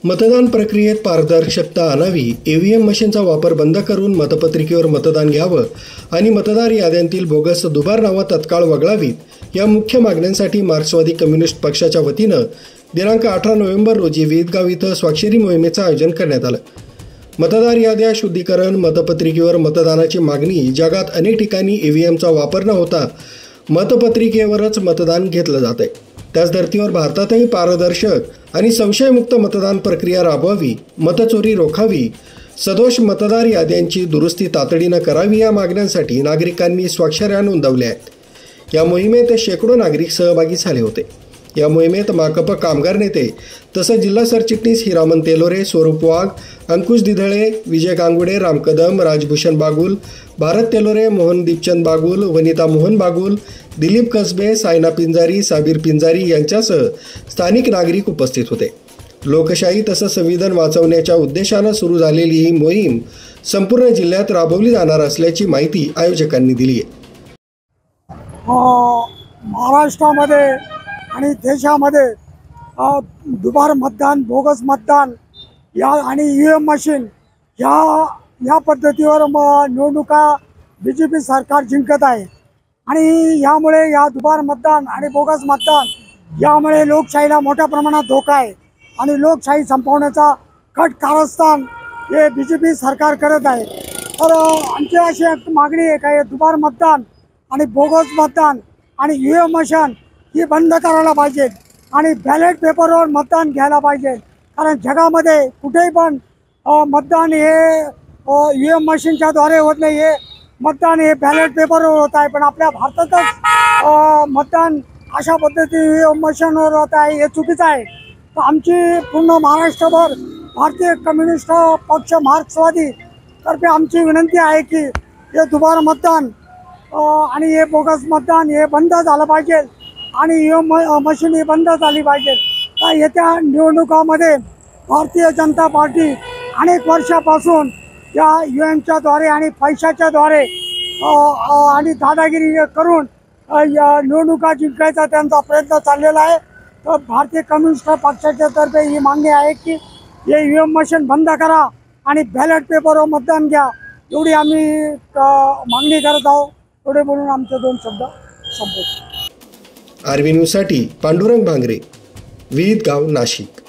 मतदान प्रक्रियेत पारदर्शकता आणावी, ईव्हीएम मशीनचा वापर बंद करून मतपत्रिकेवर मतदान घ्यावं आणि मतदार याद्यांतील बोगस दुबार नावं तत्काळ वगळावीत या मुख्य मागण्यांसाठी मार्क्सवादी कम्युनिस्ट पक्षाच्या वतीनं दिनांक 18 नोव्हेंबर रोजी विहितगाव इथं स्वाक्षरी मोहिमेचं आयोजन करण्यात आलं। मतदार याद्या शुद्धीकरण, मतपत्रिकेवर मतदानाची मागणी। जगात अनेक ठिकाणी ईव्हीएमचा वापर न होता मतपत्रिकेवरच मतदान घेतलं जात आहे। त्याच धर्तीवर भारतातही पारदर्शक आणि संशयमुक्त मतदान प्रक्रिया राबवावी, मतचोरी रोखावी, सदोष मतदार याद्यांची दुरुस्ती तातडीनं करावी या मागण्यांसाठी नागरिकांनी स्वाक्षऱ्या नोंदवल्या आहेत। या मोहिमेत शेकडो नागरिक सहभागी झाले होते। या मोहिमेत माकप कामगार नेते तसंच जिल्हा सरचिटणीस हिरामन तेलोरे, स्वरूप वाघ, अंकुश दिधळे, विजय गांगुडे, राम कदम, राजभूषण बागुल, भारत तेलोरे, मोहन दीपचंद बागुल, वनिता मोहन बागुल, दिलीप कसबे, सायना पिंजारी, साबीर पिंजारी यांच्यासह स्थानिक नागरिक उपस्थित होते। लोकशाही तसंच संविधान वाचवण्याच्या उद्देशानं सुरू झालेली ही मोहीम संपूर्ण जिल्ह्यात राबवली जाणार असल्याची माहिती आयोजकांनी दिली आहे। महाराष्ट्रामध्ये आणि देशामध्ये दुबार मतदान, बोगस मतदान या आणि ईव्हीएम मशीन या पद्धतीवर निवडणुका BJP सरकार जिंकत आहे आणि यामुळे या दुबार मतदान आणि बोगस मतदान यामुळे लोकशाहीला मोठ्या प्रमाणात धोका आहे आणि लोकशाही संपवण्याचा कट कारस्थान हे BJP सरकार करत आहे। तर आमची अशी मागणी आहे का दुबार मतदान आणि बोगस मतदान आणि ईव्हीएम मशीन ही बंद करायला पाहिजे आणि बॅलेट पेपरवर मतदान घ्यायला पाहिजे। कारण जगामध्ये कुठेही पण मतदान हे ईव्हीएम मशीनच्या द्वारे होत नाही, हे मतदान हे बॅलेट पेपरवर होत आहे। पण आपल्या भारतातच मतदान अशा पद्धती ईव्हीएम मशीनवर होत आहे, हे चुकीचं आहे। तर आमची पूर्ण महाराष्ट्रभर भारतीय कम्युनिस्ट पक्ष मार्क्सवादी तर्फे आमची विनंती आहे की हे दुबार मतदान आणि हे बोगस मतदान हे बंद झालं पाहिजे आणि ईव्हीएम मशीन ही बंद झाली पाहिजे। तर येत्या निवडणुकामध्ये भारतीय जनता पार्टी अनेक वर्षापासून या ईव्हीएमच्या द्वारे आणि पैशाच्या द्वारे आणि दादागिरी करून निवडणुका जिंकायचा त्यांचा प्रयत्न चाललेला आहे। तर भारतीय कम्युनिस्ट पक्षाच्या तर्फे ही मागणी आहे की हे ईव्हीएम मशीन बंद करा आणि बॅलेट पेपरवर मतदान घ्या, एवढी आम्ही मागणी करत आहोत। एवढे बोलून आमचे 2 शब्द संपवतो। आरबी न्यूजसाठी पांडुरंग भांगरे, विहितगाव, नाशिक।